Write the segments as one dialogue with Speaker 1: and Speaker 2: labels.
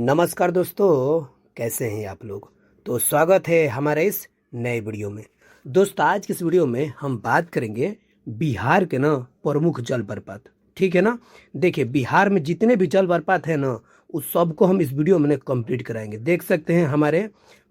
Speaker 1: नमस्कार दोस्तों, कैसे हैं आप लोग। तो स्वागत है हमारे इस नए वीडियो में। दोस्त, आज की इस वीडियो में हम बात करेंगे बिहार के ना प्रमुख जलप्रपात। ठीक है ना। देखिए, बिहार में जितने भी जलप्रपात है ना, उस सबको हम इस वीडियो में ना कंप्लीट कराएंगे। देख सकते हैं हमारे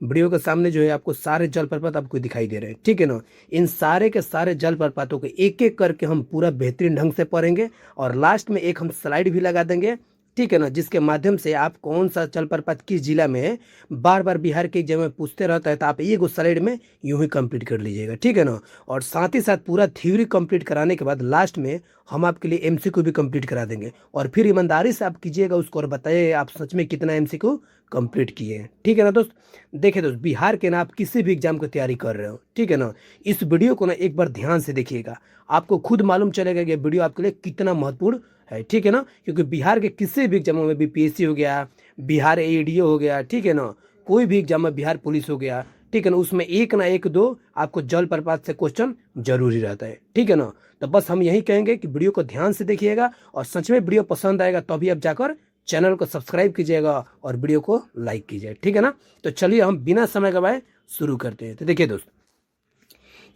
Speaker 1: वीडियो के सामने जो है आपको सारे जलप्रपात आपको दिखाई दे रहे हैं। ठीक है ना। इन सारे के सारे जलप्रपातों को एक एक करके हम पूरा बेहतरीन ढंग से पढ़ेंगे और लास्ट में एक हम स्लाइड भी लगा देंगे। ठीक है ना, जिसके माध्यम से आप कौन सा जलप्रपात किस जिला में है बार बार बिहार के एग्जाम में पूछते रहता है, तो आप एक स्लाइड में यूं ही कंप्लीट कर लीजिएगा। ठीक है ना। और साथ ही साथ पूरा थ्योरी कंप्लीट कराने के बाद लास्ट में हम आपके लिए एमसीक्यू भी कंप्लीट करा देंगे और फिर ईमानदारी से आप कीजिएगा उसको और बताइए आप सच में कितना एमसीक्यू कंप्लीट किए हैं। ठीक है ना दोस्त। देखिए दोस्त, बिहार के ना आप किसी भी एग्जाम की तैयारी कर रहे हो, ठीक है ना, इस वीडियो को ना एक बार ध्यान से देखिएगा। आपको खुद मालूम चलेगा कि ये वीडियो आपके लिए कितना महत्वपूर्ण है। ठीक है ना। क्योंकि बिहार के किसी भी एग्जामों में बीपीएससी हो गया, बिहार एडीओ हो गया, ठीक है ना, कोई भी एग्जाम में बिहार पुलिस हो गया, ठीक है ना, उसमें एक ना एक दो आपको जलप्रपात से क्वेश्चन जरूरी रहता है। ठीक है ना। तो बस हम यही कहेंगे कि वीडियो को ध्यान से देखिएगा और सच में वीडियो पसंद आएगा तभी आप जाकर चैनल को सब्सक्राइब कीजिएगा और वीडियो को लाइक कीजिए। ठीक है ना। तो चलिए हम बिना समय गवाए शुरू करते हैं। तो देखिए दोस्त,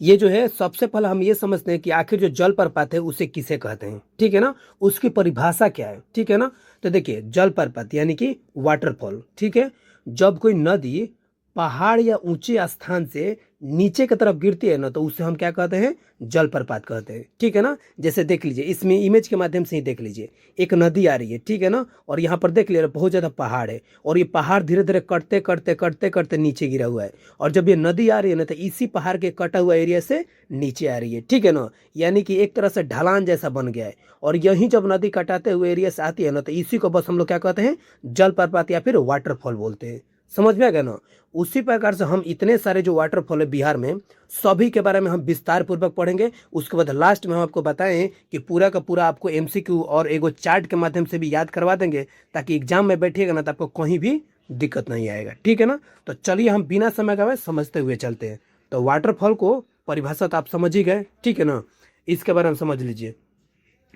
Speaker 1: ये जो है सबसे पहले हम ये समझते हैं कि आखिर जो जलप्रपात है उसे किसे कहते हैं। ठीक है ना। उसकी परिभाषा क्या है। ठीक है ना। तो देखिए, जलप्रपात यानी कि वाटरफॉल। ठीक है। जब कोई नदी पहाड़ या ऊंचे स्थान से नीचे की तरफ गिरती है ना, तो उसे हम क्या कहते हैं, जलप्रपात कहते हैं। ठीक है ना। जैसे देख लीजिए, इसमें इमेज के माध्यम से ही देख लीजिए, एक नदी आ रही है, ठीक है ना, और यहाँ पर देख लीजिए बहुत ज्यादा पहाड़ है और ये पहाड़ धीरे धीरे कटते कटते कटते कटते नीचे गिरा हुआ है। और जब ये नदी आ रही है ना, तो इसी पहाड़ के कटा हुआ एरिया से नीचे आ रही है। ठीक है ना। यानी कि एक तरह से ढलान जैसा बन गया है और यही जब नदी कटाते हुए एरिया से आती है ना, तो इसी को बस हम लोग क्या कहते हैं, जलप्रपात या फिर वाटरफॉल बोलते हैं। समझ में आ गया ना। उसी प्रकार से हम इतने सारे जो वाटरफॉल है बिहार में, सभी के बारे में हम विस्तार पूर्वक पढ़ेंगे। उसके बाद लास्ट में हम आपको बताएं कि पूरा का पूरा आपको एमसीक्यू और एगो चार्ट के माध्यम से भी याद करवा देंगे, ताकि एग्जाम में बैठिएगा ना तो आपको कहीं भी दिक्कत नहीं आएगा। ठीक है ना। तो चलिए हम बिना समय गवाए समझते हुए चलते हैं। तो वाटरफॉल को परिभाषा तो आप समझ ही गए। ठीक है ना। इसके बारे में समझ लीजिए।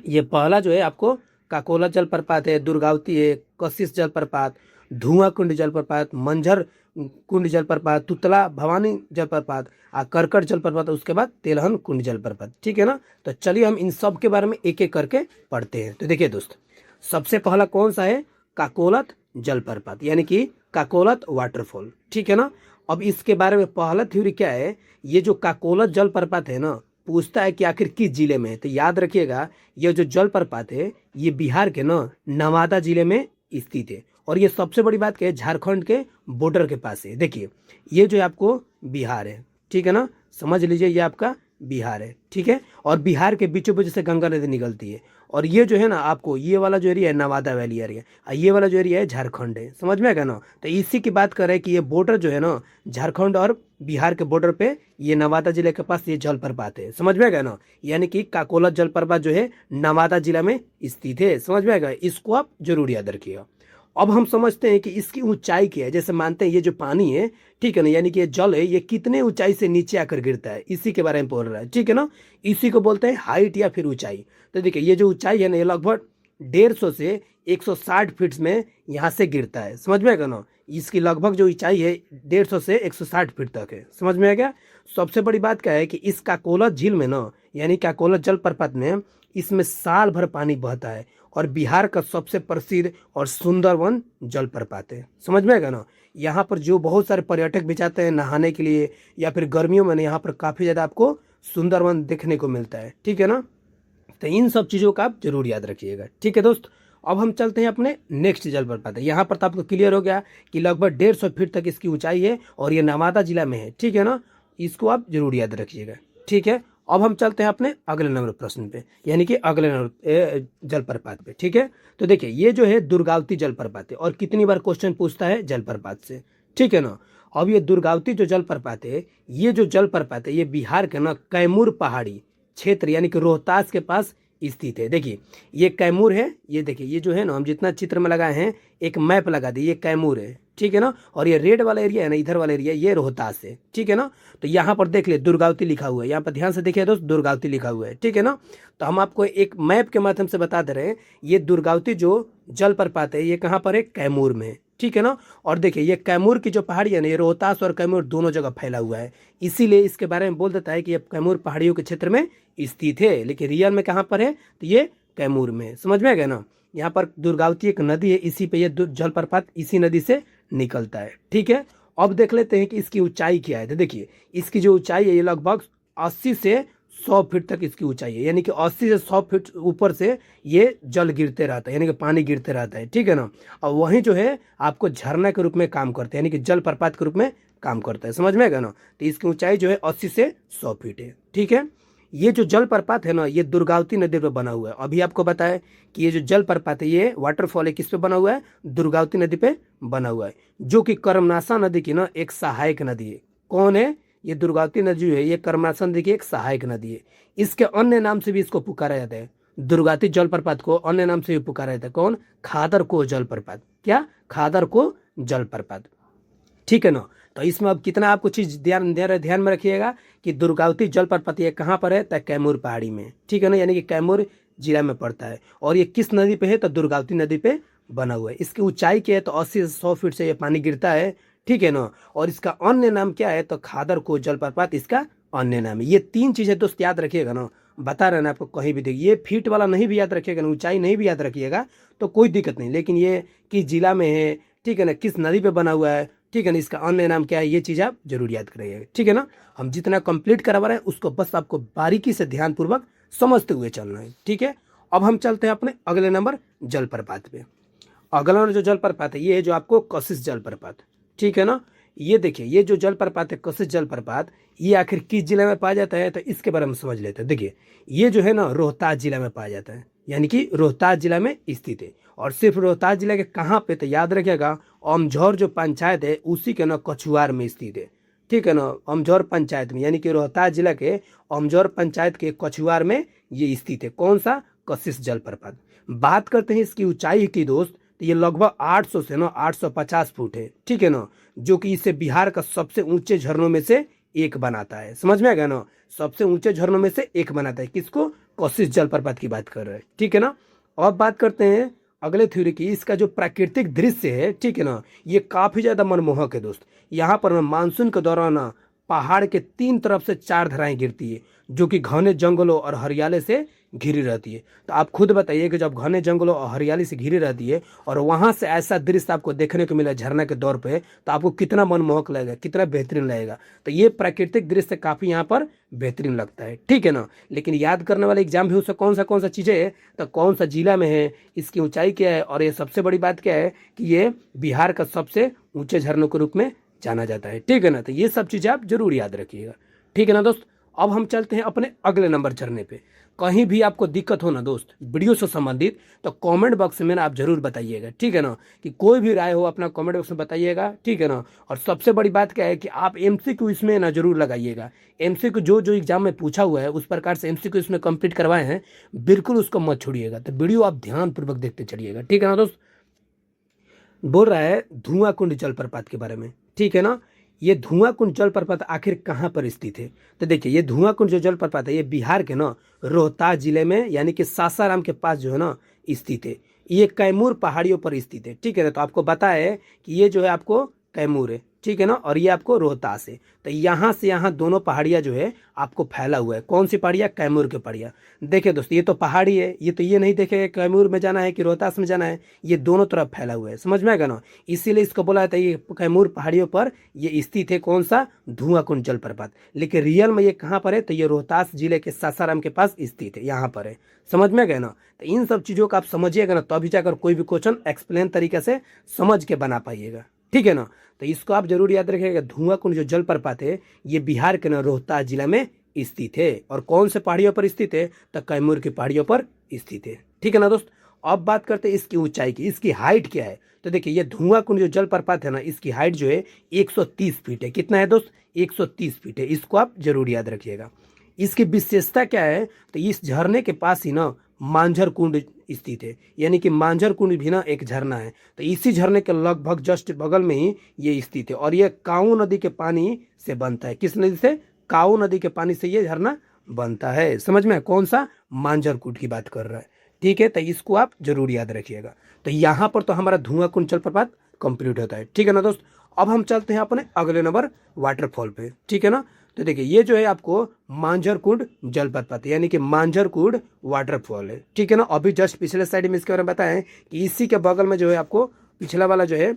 Speaker 1: ये पहला जो है आपको काकोला जलप्रपात है, दुर्गावती है, कशिश जलप्रपात, धुआं कुंड जलप्रपात, मंझर कुंड जलप्रपात, तुतला भवानी जलप्रपात, करकट जलप्रपात, उसके बाद तेलहन कुंड जलप्रपात। ठीक है ना। तो चलिए हम इन सब के बारे में एक एक करके पढ़ते हैं। तो देखिए दोस्त, सबसे पहला कौन सा है, काकोलत जलप्रपात यानी कि काकोलत वाटरफॉल। ठीक है ना। अब इसके बारे में पहला थ्योरी क्या है, ये जो काकोलत जलप्रपात है ना, पूछता है कि आखिर किस जिले में है। तो याद रखिएगा, ये जो जलप्रपात है ये बिहार के ना नवादा जिले में स्थित है और ये सबसे बड़ी बात क्या है, झारखंड के बॉर्डर के पास है। देखिए, ये जो है आपको बिहार है, ठीक है ना, समझ लीजिए ये आपका बिहार है। ठीक है। और बिहार के बीचों बीच से गंगा नदी निकलती है और ये जो है ना आपको, ये वाला जो एरिया है नवादा वैली एरिया, और ये वाला जो एरिया है झारखंड है। समझ में आएगा ना। तो इसी की बात कर रहे हैं कि ये बॉर्डर जो है ना, झारखंड और बिहार के बॉर्डर पे ये नवादा जिले के पास ये जलप्रपात है। समझ में आएगा ना। यानी कि काकोला जलप्रपात जो है नवादा जिला में स्थित है। समझ में आएगा, इसको आप जरूर याद रखिएगा। अब हम समझते हैं कि इसकी ऊंचाई क्या है। जैसे मानते हैं ये जो पानी है, ठीक है ना, यानी कि ये जल है, ये कितने ऊंचाई से नीचे आकर गिरता है, इसी के बारे में बोल रहा है। ठीक है ना। इसी को बोलते हैं हाइट या फिर ऊंचाई। तो देखिए, ये जो ऊंचाई है ना, ये लगभग 150 से 160 फीट में यहाँ से गिरता है। समझ में आएगा ना। इसकी लगभग जो ऊंचाई है 150 से 160 फीट तक है। समझ में आ गया। सबसे बड़ी बात क्या है कि इस काकोलत झील में ना, यानी काकोलत जलप्रपात में, इसमें साल भर पानी बहता है और बिहार का सबसे प्रसिद्ध और सुंदर वन जलप्रपात है। समझ में आएगा ना। यहाँ पर जो बहुत सारे पर्यटक भी जाते हैं नहाने के लिए या फिर गर्मियों में यहाँ पर काफी ज्यादा आपको सुंदर वन देखने को मिलता है। ठीक है ना। तो इन सब चीजों का आप जरूर याद रखिएगा। ठीक है दोस्त। अब हम चलते हैं अपने नेक्स्ट जलप्रपात है। यहाँ पर तो आपको क्लियर हो गया कि लगभग 150 फीट तक इसकी ऊंचाई है और ये नवादा जिला में है। ठीक है ना। इसको आप जरूर याद रखिएगा। ठीक है। अब हम चलते हैं अपने अगले नंबर प्रश्न पे, यानी कि अगले नंबर जलप्रपात पे। ठीक है। तो देखिए, ये जो है दुर्गावती जलप्रपात है और कितनी बार क्वेश्चन पूछता है जलप्रपात से। ठीक है ना। अब ये दुर्गावती जो जलप्रपात है, ये जो जलप्रपात है, ये बिहार के ना कैमूर पहाड़ी क्षेत्र यानी कि रोहतास के पास स्थित है। देखिए, ये कैमूर है, ये देखिए, ये जो है ना, हम जितना चित्र में लगाए हैं एक मैप लगा दिए, ये कैमूर है। ठीक है ना। और ये रेड वाला एरिया है ना, इधर वाला एरिया, ये रोहतास है। ठीक है ना। तो यहाँ पर देख ले दुर्गावती लिखा हुआ है, यहाँ पर ध्यान से देखिए दोस्त, दुर्गावती लिखा हुआ है। ठीक है ना। तो हम आपको एक मैप के माध्यम से बता दे रहे हैं, ये दुर्गावती जो जलप्रपात है ये कहाँ पर है, कैमूर में। ठीक है ना। और देखिए ये कैमूर की जो पहाड़ी है ना, ये रोहतास और कैमूर दोनों जगह फैला हुआ है, इसीलिए इसके बारे में बोल देता है कि ये कैमूर पहाड़ियों के क्षेत्र में स्थित है। लेकिन रियल में कहाँ पर है, तो ये कैमूर में। समझ में आ गया ना। यहाँ पर दुर्गावती एक नदी है, इसी पे ये जलप्रपात इसी नदी से निकलता है। ठीक है, अब देख लेते हैं कि इसकी ऊंचाई क्या है। तो देखिए इसकी जो ऊंचाई है ये लगभग 80 से 100 फीट तक इसकी ऊंचाई है, यानी कि 80 से 100 फीट ऊपर से ये जल गिरते रहता है, यानी कि पानी गिरते रहता है। ठीक है ना। और वहीं जो है आपको झरना के रूप में काम करते हैं, यानी कि जल प्रपात के रूप में काम करता है। समझ में आएगा ना। तो इसकी ऊंचाई जो है 80 से 100 फीट है। ठीक है, ये जो जल प्रपात है ना, ये दुर्गावती नदी पे बना हुआ है। अभी आपको बताया कि ये जो जल प्रपात है ये वाटरफॉल है, किस पे बना हुआ है, दुर्गावती नदी पे बना हुआ है, जो कि कर्मनाशा नदी की ना एक सहायक नदी है। कौन है, ये दुर्गावती नदी जो है ये कर्मनाशा नदी की एक सहायक नदी है। इसके अन्य नाम से भी इसको पुकारा जाता है, दुर्गावती जलप्रपात को अन्य नाम से भी पुकारा जाता है। कौन, खादरको जलप्रपात। क्या, खादरको जलप्रपात। ठीक है ना। तो इसमें अब कितना आपको चीज ध्यान में रखिएगा कि दुर्गावती जलप्रपात ये कहाँ पर है, तो कैमूर पहाड़ी में। ठीक है ना, यानी कि कैमूर जिला में पड़ता है। और ये किस नदी पे है, तो दुर्गावती नदी पे बना हुआ है। इसकी ऊंचाई क्या है, तो 80 से 100 फीट से ये पानी गिरता है। ठीक है ना। और इसका अन्य नाम क्या है, तो खादरको जलप्रपात इसका अन्य नाम है। ये तीन चीजें दोस्त याद रखिएगा ना, बता रहे ना आपको, कहीं भी देखिए ये फीट वाला नहीं भी याद रखिएगा ना, ऊंचाई नहीं भी याद रखिएगा तो कोई दिक्कत नहीं, लेकिन ये किस जिला में है, ठीक है ना, किस नदी पे बना हुआ है, ठीक है ना, इसका अन्य नाम क्या है, ये चीज़ आप जरूर याद करिएगा। ठीक है ना। हम जितना कंप्लीट करवा रहे हैं उसको बस आपको बारीकी से ध्यानपूर्वक समझते हुए चलना है। ठीक है, अब हम चलते हैं अपने अगले नंबर जलप्रपात पे। अगला जो जलप्रपात है ये है जो आपको कशिश जलप्रपात। ठीक है ना। ये देखिए ये जो जलप्रपात है कशिश जलप्रपात, ये आखिर किस जिले में पाया जाता है, तो इसके बारे में समझ लेते हैं। देखिए ये जो है ना रोहतास जिला में पाया जाता है, यानी कि रोहतास जिला में स्थित है। और सिर्फ रोहतास जिले के कहाँ पे, तो याद रखिएगा अमझौर जो पंचायत है उसी के ना कछुआर में स्थित है। ठीक है ना, अमझौर पंचायत में, यानी कि रोहतास जिला के अमझौर पंचायत के कछुआर में ये स्थित है। कौन सा, कशिश जलप्रपात। बात करते हैं इसकी ऊंचाई की दोस्त, तो ये लगभग 800 से ना 850 फुट है। ठीक है ना, जो कि इसे बिहार का सबसे ऊंचे झरनों में से एक बनाता है। समझ में आ गया ना, सबसे ऊंचे झरनों में से एक बनाता है। किसको, कशिश जलप्रपात की बात कर रहे हैं। ठीक है ना। अब बात करते हैं अगले थ्योरी की। इसका जो प्राकृतिक दृश्य है, ठीक है ना, ये काफी ज्यादा मनमोहक है दोस्त। यहाँ पर मानसून के दौरान ना पहाड़ के 3 तरफ से 4 धाराएं गिरती है, जो कि घने जंगलों और हरियाली से घिरी रहती है। तो आप खुद बताइए कि जब घने जंगलों और हरियाली से घिरी रहती है और वहां से ऐसा दृश्य आपको देखने को मिला झरना के दौर पे, तो आपको कितना मनमोहक लगेगा, कितना बेहतरीन लगेगा। तो ये प्राकृतिक दृश्य काफी यहाँ पर बेहतरीन लगता है। ठीक है ना। लेकिन याद करने वाले एग्जाम भी उससे कौन सा चीजें है, तो कौन सा जिला में है, इसकी ऊंचाई क्या है, और ये सबसे बड़ी बात क्या है कि ये बिहार का सबसे ऊंचे झरनों के रूप में जाना जाता है। ठीक है ना। तो ये सब चीजें आप जरूर याद रखिएगा। ठीक है ना दोस्त। अब हम चलते हैं अपने अगले नंबर झरने पे। कहीं भी आपको दिक्कत हो ना दोस्त वीडियो से संबंधित, तो कमेंट बॉक्स में ना आप जरूर बताइएगा। ठीक है ना, कि कोई भी राय हो अपना कमेंट बॉक्स में बताइएगा। ठीक है ना। और सबसे बड़ी बात क्या है कि आप एमसीक्यू इसमें ना जरूर लगाइएगा। एमसीक्यू जो जो एग्जाम में पूछा हुआ है उस प्रकार से एमसीक्यू इसमें कंप्लीट करवाए हैं, बिल्कुल उसको मत छोड़िएगा। तो वीडियो आप ध्यानपूर्वक देखते चलिएगा। ठीक है ना दोस्त। बोल रहा है धुआं कुंड जलप्रपात के बारे में। ठीक है ना। ये धुआं कुंड जलप्रपात आखिर कहाँ पर स्थित है, तो देखिए ये धुआं कुंड जो जलप्रपात है ये बिहार के ना रोहतास जिले में, यानी कि सासाराम के पास जो है ना स्थित है। ये कैमूर पहाड़ियों पर स्थित है। ठीक है ना। तो आपको पता है कि ये जो है आपको कैमूर है। ठीक है ना। और ये आपको रोहतास है। तो यहाँ से यहाँ दोनों पहाड़ियाँ जो है आपको फैला हुआ है। कौन सी पहाड़ियाँ, कैमूर की पहाड़ियाँ। देखिए दोस्तों ये तो पहाड़ी है, ये तो ये नहीं देखेगा कैमूर में जाना है कि रोहतास में जाना है, ये दोनों तरफ फैला हुआ है। समझ में आएगा ना, इसीलिए इसको बोला जाता है ये कैमूर पहाड़ियों पर ये स्थित है। कौन सा, धुआं कुंड जलप्रपात। लेकिन रियल में ये कहाँ पर है, तो ये रोहतास जिले के सासाराम के पास स्थित है, यहाँ पर है। समझ में गए ना। तो इन सब चीजों का आप समझिएगा ना, तभी जाकर कोई भी क्वेश्चन एक्सप्लेन तरीके से समझ के बना पाइएगा। ठीक है ना। तो इसको आप जरूर याद रखिएगा, धुआं कुंड जो जलप्रपात है ये बिहार के ना रोहतास जिला में स्थित है। और कौन से पहाड़ियों पर स्थित है, तो कैमूर की पहाड़ियों पर स्थित है। ठीक है ना दोस्त। अब बात करते हैं इसकी ऊंचाई की, इसकी हाइट क्या है। तो देखिए ये धुआं कुंड जो जलप्रपात है ना, इसकी हाइट जो है 130 फीट है। कितना है दोस्त, 130 फीट है। इसको आप जरूर याद रखिएगा। इसकी विशेषता क्या है, तो इस झरने के पास ही ना मांझर कुंड स्थित है, यानी कि मांझर कुंड भी ना एक झरना है। तो इसी झरने के लगभग जस्ट बगल में ही ये स्थित है। और ये काऊ नदी के पानी से बनता है। किस नदी से, काऊ नदी के पानी से ये झरना बनता है। समझ में, कौन सा, मांझर कुंड की बात कर रहा है। ठीक है। तो इसको आप जरूर याद रखिएगा। तो यहाँ पर तो हमारा धुआं कुंड जलप्रपात कंप्लीट होता है। ठीक है ना दोस्त, अब हम चलते हैं अपने अगले नंबर वाटरफॉल पे। ठीक है ना, तो देखिए ये जो है आपको मांझर कुंड जलप्रपात यानी कि मांझर कुंड वाटरफॉल है। ठीक है ना, अभी जस्ट पिछले साइड में इसके बारे में बताएं कि इसी के बगल में जो है आपको पिछला वाला जो है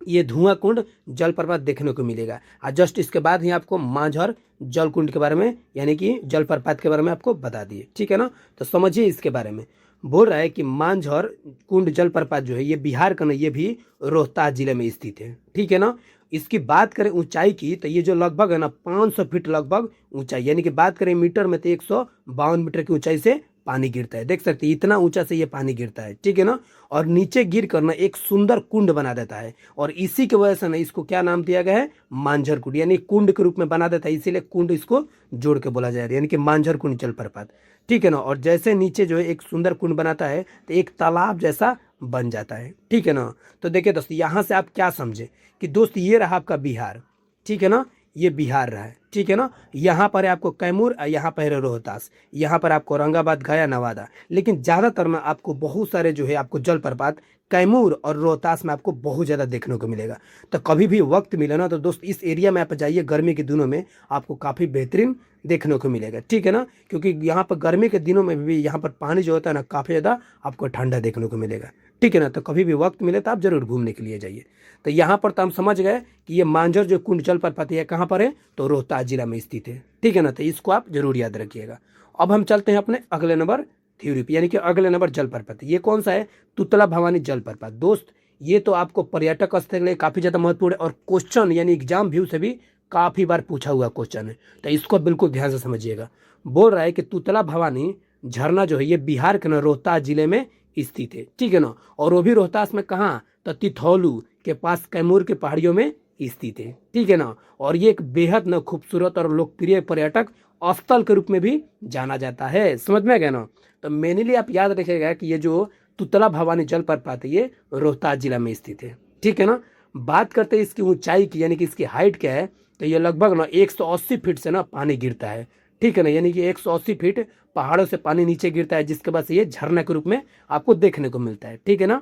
Speaker 1: ये धुआं कुंड जलप्रपात देखने को मिलेगा, और जस्ट इसके बाद ही आपको मांझर जल कुंड के बारे में यानी कि जलप्रपात के बारे में आपको बता दिए। ठीक है ना, तो समझिए इसके बारे में। बोल रहा है कि मांझर कुंड जलप्रपात जो है ये बिहार का ना, ये भी रोहतास जिले में स्थित है। ठीक है ना, इसकी बात करें ऊंचाई की तो ये जो लगभग है ना 500 फीट लगभग ऊंचाई, यानी कि बात करें मीटर में तो 152 मीटर की ऊंचाई से पानी गिरता है। देख सकते हैं इतना ऊंचा से ये पानी गिरता है। ठीक है ना, और नीचे गिर कर ना एक सुंदर कुंड बना देता है, और इसी की वजह से ना इसको क्या नाम दिया गया है, मांझर कुंड, यानी कुंड के रूप में बना देता है, इसीलिए कुंड इसको जोड़ के बोला जाएगा, यानी कि मांझर कुंड जलप्रपात। ठीक है ना, और जैसे नीचे जो है एक सुंदर कुंड बनाता है तो एक तालाब जैसा बन जाता है। ठीक है ना, तो देखिए दोस्त यहाँ से आप क्या समझे कि दोस्त ये रहा आपका बिहार। ठीक है ना, ये बिहार रहा है। ठीक है ना, यहाँ पर है आपको कैमूर और यहाँ पर है रोहतास, यहाँ पर आपको औरंगाबाद गया नवादा, लेकिन ज़्यादातर ना आपको बहुत सारे जो है आपको जलप्रपात कैमूर और रोहतास में आपको बहुत ज़्यादा देखने को मिलेगा। तो कभी भी वक्त मिले ना तो दोस्त इस एरिया में आप जाइए, गर्मी के दिनों में आपको काफ़ी बेहतरीन देखने को मिलेगा। ठीक है ना, क्योंकि यहाँ पर गर्मी के दिनों में भी यहाँ पर पानी जो होता है ना काफ़ी ज़्यादा आपको ठंडा देखने को मिलेगा। ठीक है ना, तो कभी भी वक्त मिले तो आप जरूर घूमने के लिए जाइए। तो यहाँ पर तो हम समझ गए कि ये मांझर जो कुंड जलप्रपात है कहाँ पर है, तो रोहतास जिला में स्थित है। ठीक है ना, तो इसको आप जरूर याद रखिएगा। अब हम चलते हैं अपने अगले नंबर थ्योरी पे, यानी कि अगले नंबर जलप्रपात। ये कौन सा है, तुतला भवानी जलप्रपात। दोस्त ये तो आपको पर्यटक स्थल के लिए काफ़ी ज़्यादा महत्वपूर्ण है, और क्वेश्चन यानी एग्जाम व्यू से भी काफ़ी बार पूछा हुआ क्वेश्चन है, तो इसको बिल्कुल ध्यान से समझिएगा। बोल रहा है कि तुतला भवानी झरना जो है ये बिहार के ना रोहतास जिले में स्थित है। ठीक है ना, और वो भी रोहतास में कहाँ, तो तिथौलू के पास कैमूर के पहाड़ियों में स्थित है। ठीक है ना, और ये एक बेहद न खूबसूरत और लोकप्रिय पर्यटक स्थल के रूप में भी जाना जाता है। समझ में आ गया ना, तो मेनली आप याद रखिएगा कि ये जो तुतला भवानी जलप्रपात है ये रोहतास जिला में स्थित है। ठीक है ना, बात करते हैं इसकी ऊंचाई की, यानी कि इसकी हाइट क्या है, तो ये लगभग ना 180 फीट से ना पानी गिरता है। ठीक है ना, यानी कि 180 फीट पहाड़ों से पानी नीचे गिरता है, जिसके बाद से ये झरना के रूप में आपको देखने को मिलता है। ठीक है ना,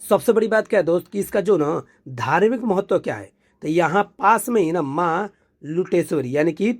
Speaker 1: सबसे बड़ी बात क्या है दोस्त कि इसका जो ना धार्मिक महत्व क्या है, तो यहाँ पास में ही ना माँ लुटेश्वरी यानी कि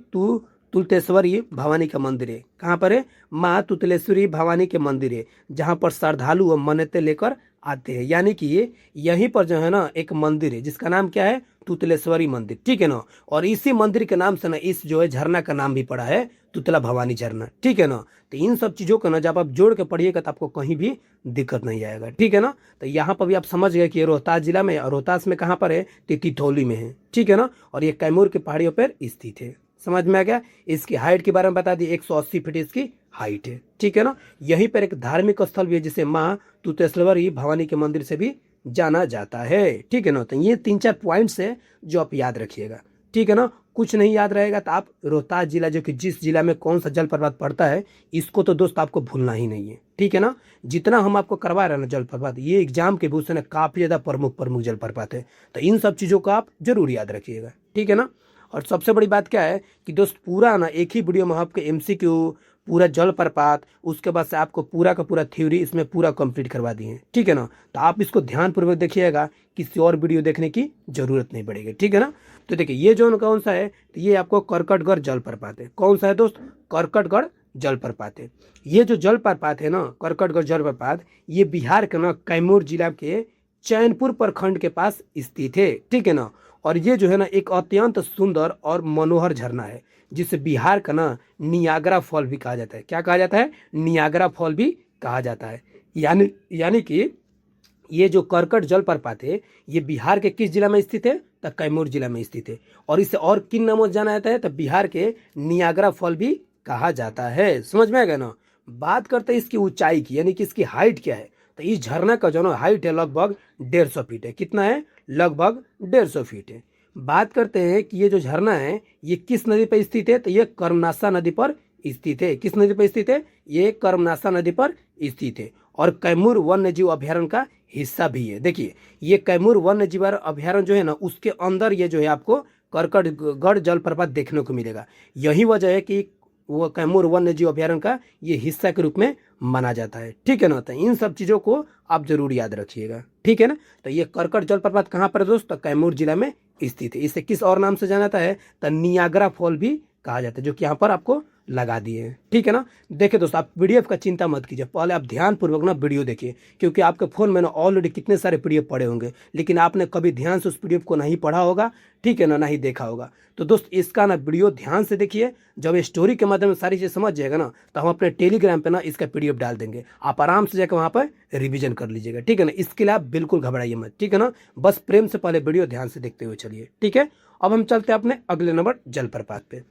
Speaker 1: तुलतेश्वरी भवानी का मंदिर है। कहाँ पर है, माँ तुतलेश्वरी भवानी के मंदिर है, जहाँ पर श्रद्धालु व मन्नतें लेकर आते हैं। यानी कि यहीं पर जो है ना एक मंदिर है जिसका नाम क्या है, तुतलेश्वरी मंदिर। ठीक है ना, और इसी मंदिर के नाम से ना इस जो है झरना का नाम भी पड़ा है तुतला भवानी झरना। ठीक है ना, तो इन सब चीज़ों को ना जब आप जोड़ के पढ़िएगा तो आपको कहीं भी दिक्कत नहीं आएगा। ठीक है ना, तो यहाँ पर भी आप समझ गए कि ये रोहतास जिला में, और रोहतास में कहाँ पर है, तो तिथौली में है। ठीक है ना, और ये कैमूर की पहाड़ियों पर स्थित है। समझ में आ गया। इसकी हाइट के बारे में बता दी, 180 फीट इसकी हाइट है। ठीक है ना, यहीं पर एक धार्मिक स्थल भी है जिसे माँ तुतलेश्वरी भवानी के मंदिर से भी जाना जाता है। ठीक है ना, तो ये 3-4 पॉइंट्स है जो आप याद रखिएगा। ठीक है ना, कुछ नहीं याद रहेगा तो आप रोहतास जिला जो कि जिस जिला में कौन सा जलप्रपात पड़ता है इसको तो दोस्त आपको भूलना ही नहीं है। ठीक है ना, जितना हम आपको करवा रहे हैं ना जलप्रपात, ये एग्जाम के भूषण काफ़ी ज़्यादा प्रमुख जलप्रपात है, तो इन सब चीज़ों को आप जरूर याद रखिएगा। ठीक है ना, और सबसे बड़ी बात क्या है कि दोस्त पूरा ना एक ही वीडियो में आपके MCQ पूरा जलप्रपात, उसके बाद से आपको पूरा का पूरा थ्योरी इसमें पूरा कंप्लीट करवा दिए हैं। ठीक है ना, तो आप इसको ध्यानपूर्वक देखिएगा, किसी और वीडियो देखने की जरूरत नहीं पड़ेगी। ठीक है ना, तो देखिए ये जो कौन सा है, तो ये आपको करकटगढ़ जलप्रपात है। कौन सा है दोस्त, करकटगढ़ जलप्रपात है। ये जो जलप्रपात है ना करकटगढ़ जलप्रपात, ये बिहार के ना कैमूर जिला के चैनपुर प्रखंड के पास स्थित है। ठीक है ना, और ये जो है ना एक अत्यंत सुंदर और मनोहर झरना है जिसे बिहार का ना नियाग्रा फॉल भी कहा जाता है। क्या कहा जाता है, नियाग्रा फॉल भी कहा जाता है। यानी कि ये जो करकट जलप्रपात है ये बिहार के किस जिला में स्थित है, तो कैमूर जिला में स्थित है, और इसे और किन नामों से जाना जाता है, तो बिहार के नियाग्रा फॉल भी कहा जाता है। समझ में आ गया ना। बात करते हैं इसकी ऊंचाई की, यानी कि इसकी हाइट क्या है, तो इस झरना का जो ना हाइट है लगभग 150 फीट है। कितना है, लगभग 150 फीट है। बात करते हैं कि ये जो झरना है ये किस नदी पर स्थित है, तो ये कर्मनासा नदी पर स्थित है। किस नदी पर स्थित है, ये कर्मनासा नदी पर स्थित है, और कैमूर वन्य जीव अभ्यारण्य का हिस्सा भी है। देखिए ये कैमूर वन्य जीव अभ्यारण्य जो है ना उसके अंदर ये जो है आपको करकटगढ़ जलप्रपात देखने को मिलेगा। यही वजह है कि वो कैमूर वन्य जीव अभ्यारण्य का ये हिस्सा के रूप में माना जाता है। ठीक है ना, तो इन सब चीज़ों को आप जरूर याद रखिएगा। ठीक है ना, तो ये करकट जलप्रपात कहाँ पर है दोस्त, तो कैमूर जिला में स्थित है। इसे किस और नाम से जाना जाता है, तो नियाग्रा फॉल भी कहा जाता है, जो कि यहाँ पर आपको लगा दिए हैं। ठीक है ना, देखिए दोस्तों, आप पीडीएफ का चिंता मत कीजिए, पहले आप ध्यानपूर्वक ना वीडियो देखिए, क्योंकि आपके फ़ोन में ना ऑलरेडी कितने सारे पीडीएफ पढ़े होंगे, लेकिन आपने कभी ध्यान से उस पीडीएफ को नहीं पढ़ा होगा। ठीक है ना, नहीं देखा होगा। तो दोस्त इसका ना वीडियो ध्यान से देखिए, जब स्टोरी के माध्यम से सारी चीज़ समझ जाएगा ना, तो हम अपने टेलीग्राम पे ना इसका पीडीएफ डाल देंगे, आप आराम से जाकर वहाँ पर रिवीजन कर लीजिएगा। ठीक है ना, इसके लिए आप बिल्कुल घबराइए मत। ठीक है ना, बस प्रेम से पहले वीडियो ध्यान से देखते हुए चलिए। ठीक है, अब हम चलते हैं अपने अगले नंबर जलप्रपात पे।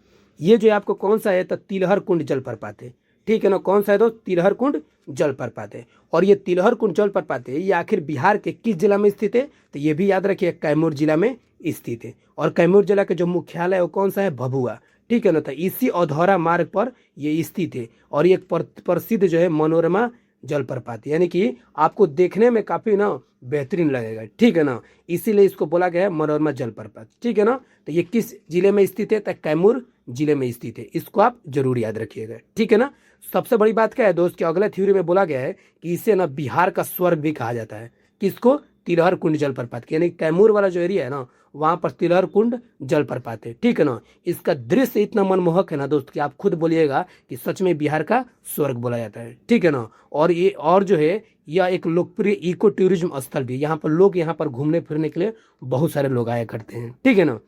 Speaker 1: ये जो आपको कौन सा है, तो तिलहर कुंड जलप्रपात है। ठीक है ना, कौन सा है दोस्त, तिलहर कुंड जलप्रपात है। और ये तिलहर कुंड जलप्रपात है, ये आखिर बिहार के किस जिला में स्थित है, तो ये भी याद रखिए, कैमूर जिला में स्थित है। और कैमूर जिला के जो मुख्यालय है वो कौन सा है, भभुआ। ठीक है ना, तो इसी औधौरा मार्ग पर ये स्थित है। और ये प्रसिद्ध जो है मनोरमा जलप्रपात, यानी कि आपको देखने में काफी ना बेहतरीन लगेगा। ठीक है ना, इसीलिए इसको बोला गया है मनोरमा जलप्रपात। ठीक है ना, तो ये किस जिले में स्थित है, तो कैमूर जिले में स्थित है। इसको आप जरूर याद रखिएगा। ठीक है ना, सबसे बड़ी बात क्या है दोस्त, कि अगले थ्योरी में बोला गया है कि इसे ना बिहार का स्वर्ग भी कहा जाता है। किसको, तिलहर कुंड जलप्रपात, यानी कैमूर वाला जो एरिया है ना, वहां पर तिलहर कुंड जलप्रपात है। ठीक है ना, इसका दृश्य इतना मनमोहक है ना दोस्त, कि आप खुद बोलिएगा कि सच में बिहार का स्वर्ग बोला जाता है। ठीक है ना, और ये और जो है, यह एक लोकप्रिय इको टूरिज्म स्थल भी है। यहाँ पर लोग यहाँ पर घूमने फिरने के लिए बहुत सारे लोग आया करते हैं। ठीक है ना,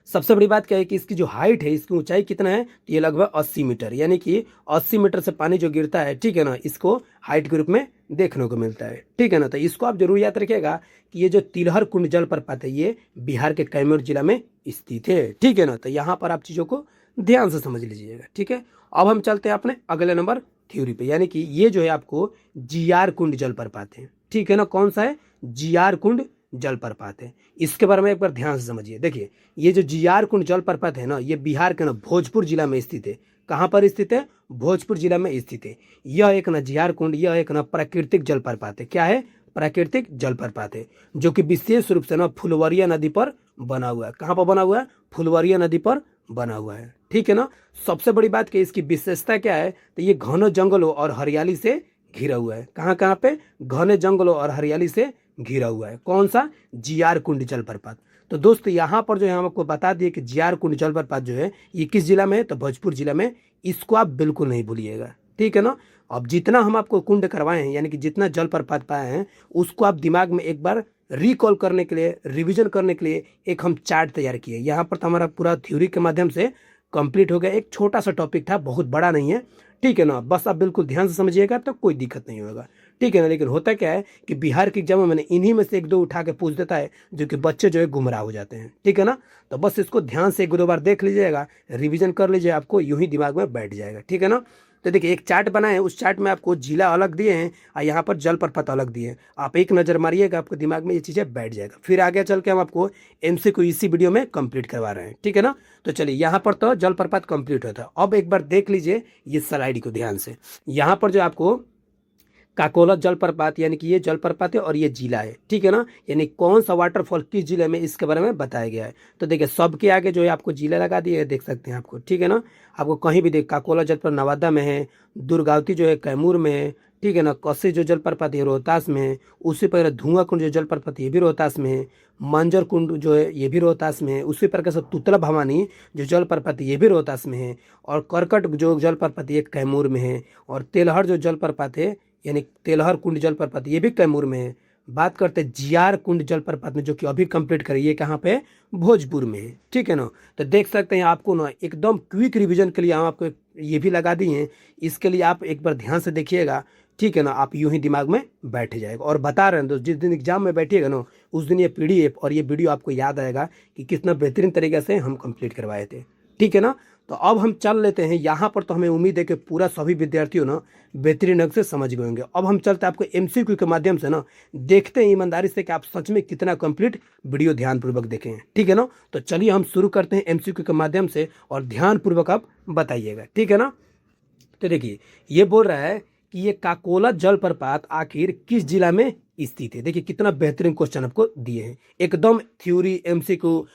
Speaker 1: सबसे बड़ी बात क्या है कि इसकी जो हाइट है, इसकी ऊंचाई कितना है, तो ये लगभग 80 मीटर, यानी कि 80 मीटर से पानी जो गिरता है, ठीक है ना, इसको हाइट के रूप में देखने को मिलता है। ठीक है ना, तो इसको आप जरूर याद रखिएगा कि ये जो तिलहर कुंड जलप्रपात है, ये बिहार के कैमूर जिला में स्थित है। ठीक है ना, तो यहाँ पर आप चीज़ों को ध्यान से समझ लीजिएगा। ठीक है, अब हम चलते हैं अपने अगले नंबर थ्योरी पे, यानी कि ये जो है आपको जीआर कुंड जलप्रपात है। ठीक है ना, कौन सा है, जीआर कुंड जलप्रपात है। इसके बारे में एक बार ध्यान से समझिए। देखिए, ये जो जीआर कुंड जलप्रपात है ना, ये बिहार के ना भोजपुर जिला में स्थित है। कहाँ पर स्थित है, भोजपुर जिला में स्थित है। यह एक ना जीआर कुंड, यह एक ना प्राकृतिक जलप्रपात है। क्या है, प्राकृतिक जलप्रपात है, जो कि विशेष रूप से ना फुलवरिया नदी पर बना हुआ है। कहाँ पर बना हुआ है, फुलवरिया नदी पर बना हुआ है। ठीक है ना, सबसे बड़ी बात कि इसकी विशेषता क्या है, तो ये घने जंगलों और हरियाली से घिरा हुआ है। कहाँ कहाँ पे, घने जंगलों और हरियाली से घिरा हुआ है। कौन सा, जीआर कुंड जलप्रपात। तो दोस्त यहाँ पर जो है हम आपको बता दिए कि जीआर कुंड जलप्रपात जो है ये किस जिला में है, तो भोजपुर जिला में। इसको आप बिल्कुल नहीं भूलिएगा। ठीक है ना, अब जितना हम आपको कुंड करवाए हैं, यानी कि जितना जलप्रपात पाए हैं, उसको आप दिमाग में एक बार रिकॉल करने के लिए, रिविजन करने के लिए एक हम चार्ट तैयार किए। यहाँ पर तो हमारा पूरा थ्योरी के माध्यम से कंप्लीट हो गया। एक छोटा सा टॉपिक था, बहुत बड़ा नहीं है। ठीक है ना, बस आप बिल्कुल ध्यान से समझिएगा तो कोई दिक्कत नहीं होगा। ठीक है ना, लेकिन होता क्या है कि बिहार के एग्जाम में मैंने इन्हीं में से एक दो उठा के पूछ देता है, जो कि बच्चे जो है गुमराह हो जाते हैं। ठीक है ना, तो बस इसको ध्यान से एक दो बार देख लीजिएगा, रिवीजन कर लीजिए, आपको यूं ही दिमाग में बैठ जाएगा। ठीक है ना, तो देखिए एक चार्ट बनाए हैं, उस चार्ट में आपको जिला अलग दिए हैं और यहाँ पर जलप्रपात अलग दिए हैं। आप एक नज़र मारिएगा, आपको दिमाग में ये चीज़ें बैठ जाएगा। फिर आगे चल के हम आपको एमसीक्यू इसी वीडियो में कंप्लीट करवा रहे हैं। ठीक है ना, तो चलिए यहाँ पर तो जलप्रपात कंप्लीट होता है। अब एक बार देख लीजिए ये स्लाइड को ध्यान से। यहाँ पर जो आपको काकोला जलप्रपात, यानी कि ये जलप्रपात है और ये जिला है। ठीक है ना, यानी कौन सा वाटरफॉल किस जिले में, इसके बारे में बताया गया है। तो देखिए सबके आगे जो है आपको जिला लगा दिए है, देख सकते हैं आपको। ठीक है ना, आपको कहीं भी देख, काकोला जलप्रपात नवादा में है, दुर्गावती जो है कैमूर में है। ठीक है ना, कसी जो जलप्रपात है रोहतास में है। उसी प्रकार धुआं कुंड जो जलप्रपात है ये भी रोहतास में है। मंजर कुंड जो है ये भी रोहतास में है। उसी प्रकार से तुतला भवानी जो जलप्रपात है ये भी रोहतास में है। और करकट जो जलप्रपात है ये कैमूर में है। और तेलहर जो जलप्रपात है, यानी तेलहर कुंड जलप्रपात, ये भी कैमूर में है। बात करते हैं जीआर कुंड जलप्रपात में, जो कि अभी कंप्लीट करिए, कहाँ पे, भोजपुर में है। ठीक है ना, तो देख सकते हैं आपको ना एकदम क्विक रिवीजन के लिए हम आपको ये भी लगा दिए हैं। इसके लिए आप एक बार ध्यान से देखिएगा। ठीक है ना, आप यूं ही दिमाग में बैठ जाएगा। और बता रहे हैं दोस्त, जिस दिन एग्जाम में बैठिएगा ना, उस दिन ये पीडीएफ और ये वीडियो आपको याद आएगा कि कितना बेहतरीन तरीके से हम कंप्लीट करवाए थे। ठीक है ना, तो अब हम चल लेते हैं यहाँ पर। तो हमें उम्मीद है कि पूरा सभी विद्यार्थियों ना बेहतरीन ढंग से समझ गए होंगे। अब हम चलते हैं आपको एमसीक्यू के माध्यम से ना, देखते हैं ईमानदारी से कि आप सच में कितना कंप्लीट वीडियो ध्यानपूर्वक देखें हैं। ठीक है ना, तो चलिए हम शुरू करते हैं एमसीक्यू के माध्यम से, और ध्यानपूर्वक आप बताइएगा। ठीक है ना, तो देखिए ये बोल रहा है कि ये काकोला जलप्रपात आखिर किस जिला में स्थित है। देखिए कितना बेहतरीन क्वेश्चन आपको दिए हैं, एकदम थ्योरी एमसीक्यू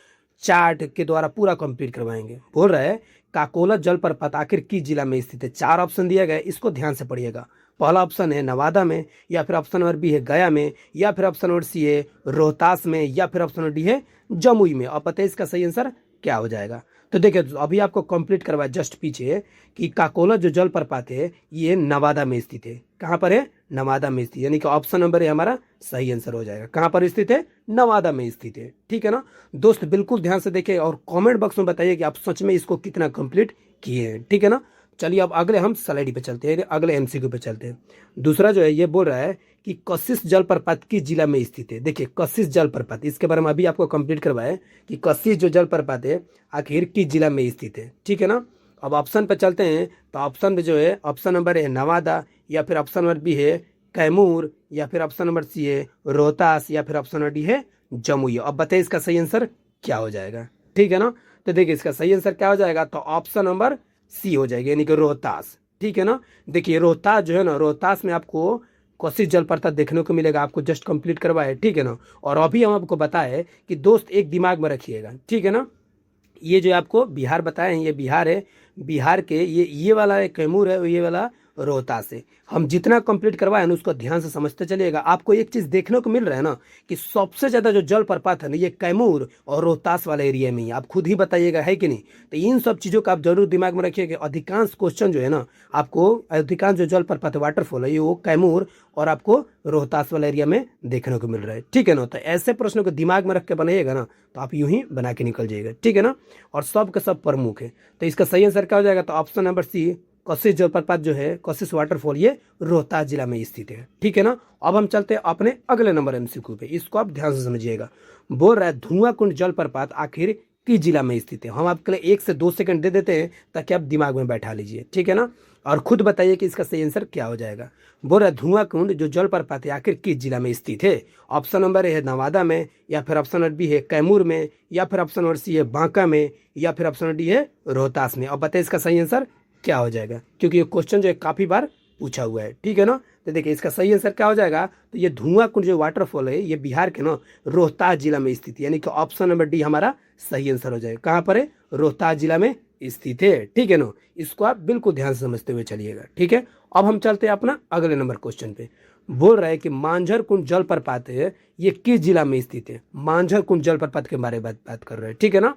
Speaker 1: चार्ट के द्वारा पूरा कंप्लीट करवाएंगे। बोल रहा है काकोला जलप्रपात आखिर किस जिला में स्थित है? 4 ऑप्शन दिया गया है, इसको ध्यान से पढ़िएगा। पहला ऑप्शन है नवादा में, या फिर ऑप्शन नंबर बी है गया में, या फिर ऑप्शन नंबर सी है रोहतास में, या फिर ऑप्शन नंबर डी है जमुई में। अब बताइए इसका सही आंसर क्या हो जाएगा। तो देखिए अभी आपको कंप्लीट करवाया जस्ट पीछे कि काकोला जो जलप्रपात है ये नवादा में स्थित है। कहाँ पर है? नवादा में स्थित, यानी कि ऑप्शन नंबर है हमारा सही आंसर हो जाएगा। कहाँ पर स्थित है? नवादा में स्थित है। ठीक है ना दोस्त, बिल्कुल ध्यान से देखिए और कमेंट बॉक्स में बताइए कि आप सच में इसको कितना कंप्लीट किए हैं। ठीक है ना, चलिए अब अगले हम स्लाइड पे चलते हैं, अगले एमसीक्यू पे चलते हैं। दूसरा जो है ये बोल रहा है कि कशिश जलप्रपात किस जिला में स्थित है। देखिए कशिश जलप्रपात, इसके बारे में अभी आपको कंप्लीट करवाया है कि कशिश जो जलप्रपात है आखिर किस जिला में स्थित है। ठीक है ना, अब ऑप्शन पे चलते हैं। तो ऑप्शन पे जो है ऑप्शन नंबर है नवादा, या फिर ऑप्शन नंबर बी है कैमूर, या फिर ऑप्शन नंबर सी है रोहतास, या फिर ऑप्शन नंबर डी है जमुई। अब बताइए इसका सही आंसर क्या हो जाएगा। ठीक है ना, तो देखिए इसका सही आंसर क्या हो जाएगा, तो ऑप्शन नंबर सी हो जाएगी, यानी कि रोहतास। ठीक है ना, देखिए रोहतास जो है ना, रोहतास में आपको कशिश जलप्रपात देखने को मिलेगा। आपको जस्ट कंप्लीट करवाए, ठीक है ना। और अभी हम आपको बताए कि दोस्त एक दिमाग में रखिएगा, ठीक है ना, ये जो आपको बिहार बताए हैं ये बिहार है, बिहार के ये वाला है कैमूर है, ये वाला रोहतास है। हम जितना कंप्लीट करवाए ना उसको ध्यान से समझते चलिएगा। आपको एक चीज देखने को मिल रहा है ना कि सबसे ज्यादा जो जलप्रपात है ना ये कैमूर और रोहतास वाले एरिया में ही। आप खुद ही बताइएगा है कि नहीं। तो इन सब चीजों का आप जरूर दिमाग में रखिएगा। अधिकांश क्वेश्चन जो है ना आपको, अधिकांश जो जलप्रपात है वाटरफॉल है ये वो कैमूर और आपको रोहतास वाला एरिया में देखने को मिल रहा है। ठीक है ना, तो ऐसे प्रश्नों को दिमाग में रख के बनाइएगा ना तो आप यूं ही बना के निकल जाइएगा। ठीक है ना, और सब के सब प्रमुख है। तो इसका सही आंसर क्या हो जाएगा, तो ऑप्शन नंबर सी कशिश जलप्रपात जो है कशिश वाटरफॉल ये रोहतास जिला में स्थित है। ठीक है ना, अब हम चलते हैं अपने अगले नंबर एमसीक्यू पे, इसको आप ध्यान से समझिएगा। बोल रहा है धुआं कुंड जलप्रपात आखिर किस जिला में स्थित है। हम आपके लिए 1 से 2 सेकंड दे देते हैं ताकि आप दिमाग में बैठा लीजिए। ठीक है ना, और खुद बताइए कि इसका सही आंसर क्या हो जाएगा। बोल रहा है धुआं कुंड जो जलप्रपात है आखिर किस जिला में स्थित है। ऑप्शन नंबर है नवादा में, या फिर ऑप्शन नंबर बी है कैमूर में, या फिर ऑप्शन नंबर सी है बांका में, या फिर ऑप्शन नंबर डी है रोहतास में। अब बताइए इसका सही आंसर क्या हो जाएगा, क्योंकि ये क्वेश्चन जो है काफी बार पूछा हुआ है। ठीक है ना, तो देखिए इसका सही आंसर क्या हो जाएगा, तो ये धुआं कुंड जो वाटरफॉल है ये बिहार के ना रोहतास जिला में स्थित है, यानी कि ऑप्शन नंबर डी हमारा सही आंसर हो जाएगा। कहाँ पर है? रोहतास जिला में स्थित है। ठीक है ना, इसको आप बिल्कुल ध्यान से समझते हुए चलिएगा। ठीक है, अब हम चलते हैं अपना अगले नंबर क्वेश्चन पे। बोल रहा है कि मांझर कुंड जलप्रपात है ये किस जिला में स्थित है। मांझर कुंड जलप्रपात के बारे में बात कर रहे हैं। ठीक है ना,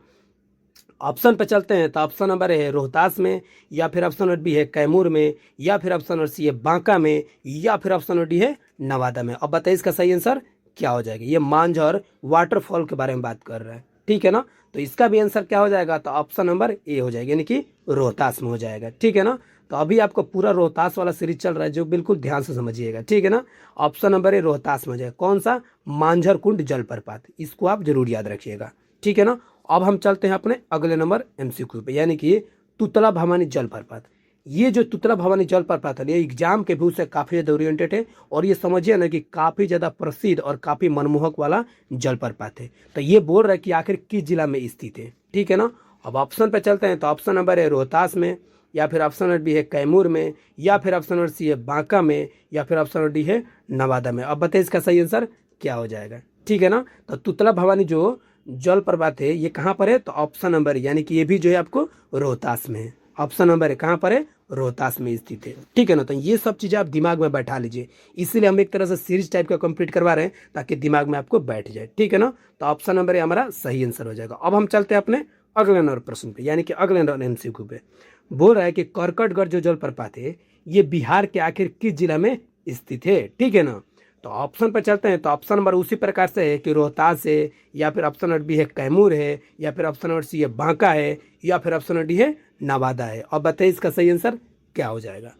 Speaker 1: ऑप्शन पे चलते हैं। तो ऑप्शन नंबर है रोहतास में, या फिर ऑप्शन नंबर बी है कैमूर में, या फिर ऑप्शन नंबर सी है बांका में, या फिर ऑप्शन नंबर डी है नवादा में। अब बताइए इसका सही आंसर क्या हो जाएगा। ये मांझर वाटरफॉल के बारे में बात कर रहा है। ठीक है ना, तो इसका भी आंसर क्या हो जाएगा, तो ऑप्शन नंबर ए हो जाएगा, यानी कि रोहतास में हो जाएगा। ठीक है ना, तो अभी आपको पूरा रोहतास वाला सीरीज चल रहा है जो बिल्कुल ध्यान से समझिएगा। ठीक है ना, ऑप्शन नंबर ए रोहतास में हो जाएगा। कौन सा? मांझर कुंड जलप्रपात, इसको आप जरूर याद रखिएगा। ठीक है ना, अब हम चलते हैं अपने अगले नंबर एमसीक्यू पे, यानी कि तुतला भवानी जलप्रपात। ये जो तुतला भवानी जलप्रपात है ये एग्जाम के व्यू से काफी ज्यादा ओरिएंटेड है, और ये समझिए ना कि काफी ज्यादा प्रसिद्ध और काफी मनमोहक वाला जलप्रपात है। तो ये बोल रहा है कि आखिर किस जिला में स्थित है। ठीक है ना, अब ऑप्शन पे चलते हैं। तो ऑप्शन नंबर है रोहतास में, या फिर ऑप्शन नंबर बी है कैमूर में, या फिर ऑप्शन नंबर सी है बांका में, या फिर ऑप्शन नंबर डी है नवादा में। अब बताइए इसका सही आंसर क्या हो जाएगा। ठीक है ना, तो तुतला भवानी जो जलप्रपात है ये कहाँ पर है, तो ऑप्शन नंबर यानी कि ये भी जो है आपको रोहतास में है। ऑप्शन नंबर है कहाँ पर है, रोहतास में स्थित है। ठीक है ना, तो ये सब चीजें आप दिमाग में बैठा लीजिए, इसीलिए हम एक तरह से सीरीज टाइप का कंप्लीट करवा रहे हैं ताकि दिमाग में आपको बैठ जाए। ठीक है ना, तो ऑप्शन नंबर हमारा सही आंसर हो जाएगा। अब हम चलते हैं अपने अगले नंबर प्रश्न पे, यानी कि अगले नंबर एमसीक्यू पे। बोल रहा है कि करकटगढ़ जो जलप्रपात है ये बिहार के आखिर किस जिला में स्थित है। ठीक है ना, तो ऑप्शन पर चलते हैं। तो ऑप्शन नंबर उसी प्रकार से है कि रोहतास है, या फिर ऑप्शन नंबर बी है कैमूर है, या फिर ऑप्शन नंबर सी है बांका है, या फिर ऑप्शन नंबर डी है नवादा है। और बताइए इसका सही आंसर क्या हो जाएगा।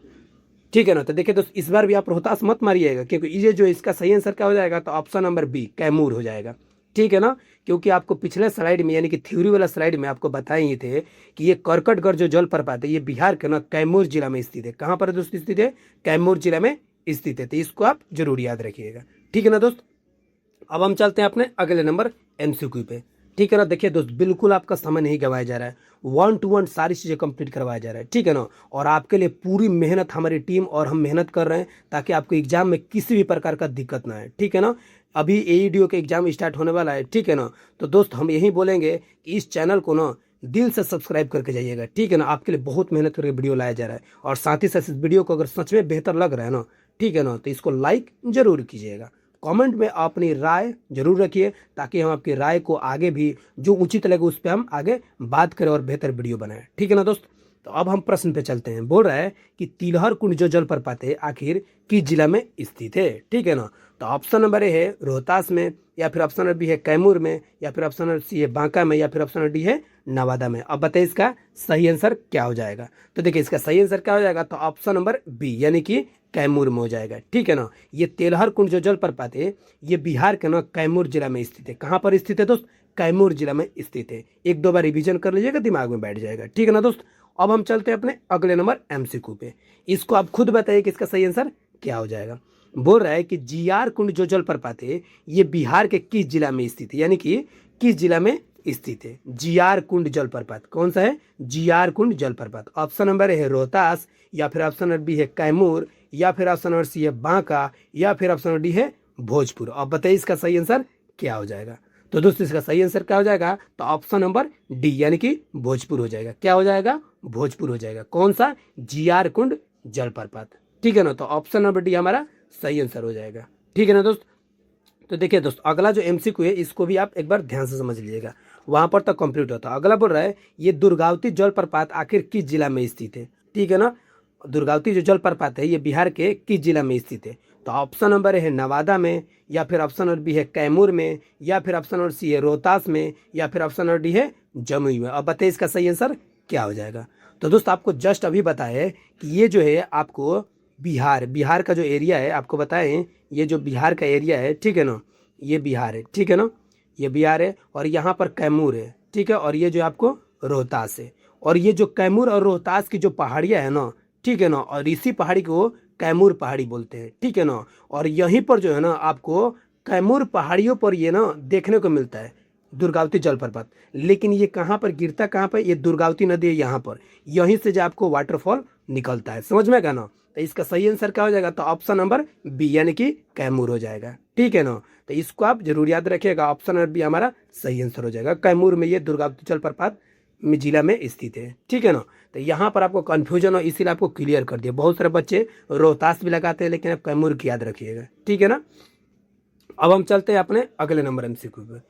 Speaker 1: ठीक है ना, तो देखिए दोस्त इस बार भी आप रोहतास मत मारिएगा, क्योंकि ये जो इसका सही आंसर क्या हो जाएगा, तो ऑप्शन नंबर बी कैमूर हो जाएगा। ठीक है ना, क्योंकि आपको पिछले स्लाइड में यानी कि थ्योरी वाला स्लाइड में आपको बताए ही थे कि ये करकटगढ़ जो जलप्रपात है ये बिहार के ना कैमूर जिला में स्थित है। कहाँ पर दोस्त स्थित है, कैमूर जिला में स्थित है। तो इसको आप जरूर याद रखिएगा। ठीक है ना दोस्त, अब हम चलते हैं अपने अगले नंबर एमसीक्यू पे। ठीक है ना, देखिए दोस्त बिल्कुल आपका समय नहीं गवाया जा रहा है, 1 to 1 सारी चीजें कंप्लीट करवाया जा रहा है। ठीक है ना, और आपके लिए पूरी मेहनत हमारी टीम और हम मेहनत कर रहे हैं ताकि आपको एग्जाम में किसी भी प्रकार का दिक्कत ना आए। ठीक है ना, अभी एईडीओ के एग्जाम स्टार्ट होने वाला है। ठीक है ना, तो दोस्त हम यही बोलेंगे कि इस चैनल को ना दिल से सब्सक्राइब करके जाइएगा, ठीक है ना। आपके लिए बहुत मेहनत करके वीडियो लाया जा रहा है, और साथ ही साथ इस वीडियो को अगर सच में बेहतर लग रहा है ना, ठीक है ना, तो इसको लाइक जरूर कीजिएगा। कमेंट में अपनी राय जरूर रखिए, ताकि हम आपकी राय को आगे भी जो उचित लगे उस पर हम आगे बात करें और बेहतर वीडियो बनाएं, ठीक है ना दोस्त। तो अब हम प्रश्न पे चलते हैं। बोल रहा है कि तिलहर कुंड जो जलप्रपात है आखिर किस जिला में स्थित है, ठीक है ना। तो ऑप्शन नंबर ए है रोहतास में, या फिर ऑप्शन नंबर बी है कैमूर में, या फिर ऑप्शन नंबर सी है बांका में, या फिर ऑप्शन नंबर डी है नवादा में। अब बताइए इसका सही आंसर क्या हो जाएगा। तो देखिए इसका सही आंसर क्या हो जाएगा, तो ऑप्शन नंबर बी यानी कि कैमूर में हो जाएगा, ठीक है ना। ये तेलहर कुंड जो जलप्रपात है ये बिहार के ना कैमूर जिला में स्थित है। कहाँ पर स्थित है दोस्त, कैमूर जिला में स्थित है। एक दो बार रिवीजन कर लीजिएगा, दिमाग में बैठ जाएगा, ठीक है ना दोस्त। अब हम चलते हैं अपने अगले नंबर एमसीक्यू पे। इसको आप खुद बताइए कि इसका सही आंसर क्या हो जाएगा। बोल रहा है कि जीआर कुंड जो जलप्रपात है ये बिहार के किस जिला में स्थित है, यानी कि किस जिला में स्थित है। जीआर कुंड जलप्रपात कौन सा है, जीआर कुंड जलप्रपात। ऑप्शन नंबर है रोहतास, या फिर ऑप्शन नंबर बी है कैमूर, या फिर ऑप्शन नंबर सी है बांका, या फिर ऑप्शन नंबर डी है भोजपुर। अब बताइए इसका सही आंसर क्या हो जाएगा। तो दोस्तों इसका सही आंसर क्या हो जाएगा, तो ऑप्शन नंबर डी यानी कि भोजपुर हो जाएगा। क्या हो जाएगा, भोजपुर हो जाएगा। कौन सा, जीआर कुंड जलप्रपात, ठीक है ना। तो ऑप्शन नंबर डी हमारा सही आंसर हो जाएगा, ठीक है ना दोस्त। तो देखिए दोस्त अगला जो एमसीक्यू है इसको भी आप एक बार ध्यान से समझ लीजिएगा, वहां पर तक कंप्लीट होता है। अगला बोल रहा है ये दुर्गावती जलप्रपात आखिर किस जिला में स्थित है, ठीक है ना। दुर्गावती जो जलप्रपात है ये बिहार के किस जिला में स्थित है। तो ऑप्शन नंबर है नवादा में, या फिर ऑप्शन नंबर बी है कैमूर में, या फिर ऑप्शन नंबर सी है रोहतास में, या फिर ऑप्शन नंबर डी है जमुई में। अब बताइए इसका सही आंसर क्या हो जाएगा। तो दोस्त आपको जस्ट अभी बताया कि ये जो है आपको बिहार का जो एरिया है आपको बताएं, ये जो बिहार का एरिया है, ठीक है ना, ये बिहार है, ठीक है ना, ये बिहार है, और यहाँ पर कैमूर है, ठीक है, और ये जो आपको रोहतास है। और ये जो कैमूर और रोहतास की जो पहाड़ियाँ है ना, ठीक है ना, और इसी पहाड़ी को कैमूर पहाड़ी बोलते हैं, ठीक है ना। और यहीं पर जो है ना आपको कैमूर पहाड़ियों पर ये ना देखने को मिलता है दुर्गावती जलप्रपात। लेकिन ये कहाँ पर गिरता, कहाँ पर, ये दुर्गावती नदी है यहाँ पर, यहीं से जो आपको वाटरफॉल निकलता है, समझ में आएगा ना। तो इसका सही आंसर क्या हो जाएगा, तो ऑप्शन नंबर बी यानी कि कैमूर हो जाएगा, ठीक है ना। तो इसको आप जरूर याद रखिएगा, ऑप्शन नंबर बी हमारा सही आंसर हो जाएगा। कैमूर में ये दुर्गावती जलप्रपात जिला में स्थित है, ठीक है ना। तो यहाँ पर आपको कंफ्यूजन हो इसीलिए आपको क्लियर कर दिया। बहुत सारे बच्चे रोहतास भी लगाते हैं, लेकिन आप कैमूर की याद रखिएगा, ठीक है ना। अब हम चलते हैं अपने अगले नंबर एमसीक्यू पे।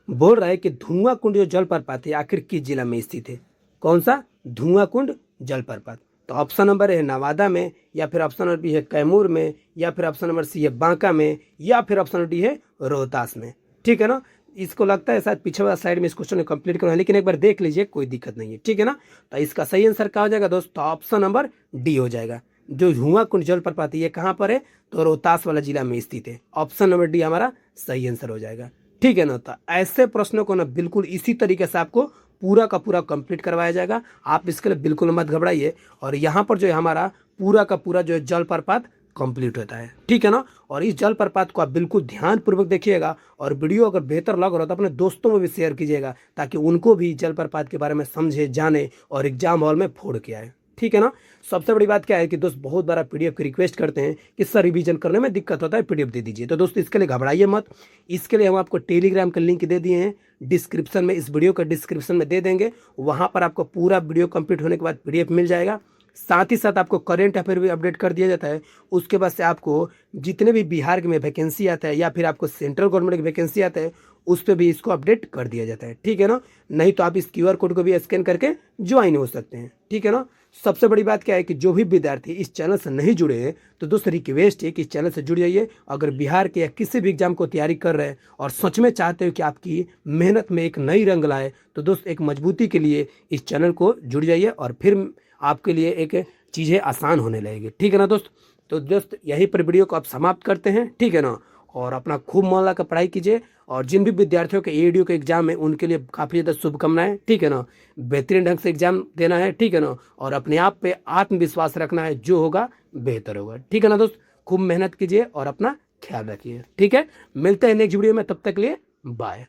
Speaker 1: बोल रहा है कि धुआं कुंड जो जलप्रपात है आखिर किस जिला में स्थित है। कौन सा, धुआं कुंड जलप्रपात। तो ऑप्शन नंबर है नवादा में, या फिर ऑप्शन नंबर बी है कैमूर में, या फिर ऑप्शन नंबर सी है बांका में, या फिर ऑप्शन नंबर डी है रोहतास में, ठीक है ना। इसको लगता है शायद पीछे वाला साइड में इस क्वेश्चन को कंप्लीट करना है, लेकिन एक बार देख लीजिए, कोई दिक्कत नहीं है, ठीक है ना। तो इसका सही आंसर क्या हो जाएगा दोस्त, तो ऑप्शन नंबर डी हो जाएगा। जो धुआं कुंड जलप्रपात ये कहाँ पर है, तो रोहतास वाला जिला में स्थित है। ऑप्शन नंबर डी हमारा सही आंसर हो जाएगा, ठीक है ना। तो ऐसे प्रश्नों को ना बिल्कुल इसी तरीके से आपको पूरा का पूरा कंप्लीट करवाया जाएगा, आप इसके लिए बिल्कुल मत घबराइए। और यहाँ पर जो है हमारा पूरा का पूरा जो है जलप्रपात कंप्लीट होता है, ठीक है ना। और इस जलप्रपात को आप बिल्कुल ध्यानपूर्वक देखिएगा, और वीडियो अगर बेहतर लग रहा हो तो अपने दोस्तों में भी शेयर कीजिएगा, ताकि उनको भी जलप्रपात के बारे में समझे, जाने और एग्जाम हॉल में फोड़ के आए, ठीक है ना। सबसे बड़ी बात क्या है कि दोस्त बहुत बार पीडीएफ की रिक्वेस्ट करते हैं कि सर रिवीजन करने में दिक्कत होता है, पीडीएफ दे दीजिए। तो दोस्त इसके लिए घबराइए मत, इसके लिए हम आपको टेलीग्राम का लिंक दे दिए हैं डिस्क्रिप्शन में, इस वीडियो का डिस्क्रिप्शन में दे देंगे। वहां पर आपको पूरा वीडियो कंप्लीट होने के बाद पीडीएफ मिल जाएगा। साथ ही साथ आपको करेंट अफेयर भी अपडेट कर दिया जाता है। उसके बाद से आपको जितने भी बिहार में वैकेंसी आता है, या फिर आपको सेंट्रल गवर्नमेंट की वैकेंसी आता है, उस पर भी इसको अपडेट कर दिया जाता है, ठीक है ना। नहीं तो आप इस क्यूआर कोड को भी स्कैन करके ज्वाइन हो सकते हैं, ठीक है ना। सबसे बड़ी बात क्या है कि जो भी विद्यार्थी इस चैनल से नहीं जुड़े हैं, तो दोस्तों रिक्वेस्ट है कि इस चैनल से जुड़ जाइए। अगर बिहार के या किसी भी एग्जाम को तैयारी कर रहे हैं और सच में चाहते हो कि आपकी मेहनत में एक नई रंग लाए, तो दोस्त एक मजबूती के लिए इस चैनल को जुड़ जाइए, और फिर आपके लिए एक चीज़ें आसान होने लगेगी, ठीक है ना दोस्त। तो दोस्त यहीं पर वीडियो को आप समाप्त करते हैं, ठीक है ना। और अपना खूब मन लगा पढ़ाई कीजिए, और जिन भी विद्यार्थियों के एडीओ के एग्जाम है उनके लिए काफ़ी ज़्यादा शुभकामनाएं, ठीक है ना। बेहतरीन ढंग से एग्जाम देना है, ठीक है ना, और अपने आप पे आत्मविश्वास रखना है, जो होगा बेहतर होगा, ठीक है ना दोस्त। खूब मेहनत कीजिए और अपना ख्याल रखिए, ठीक है। मिलते हैं नेक्स्ट वीडियो में, तब तक के लिए बाय।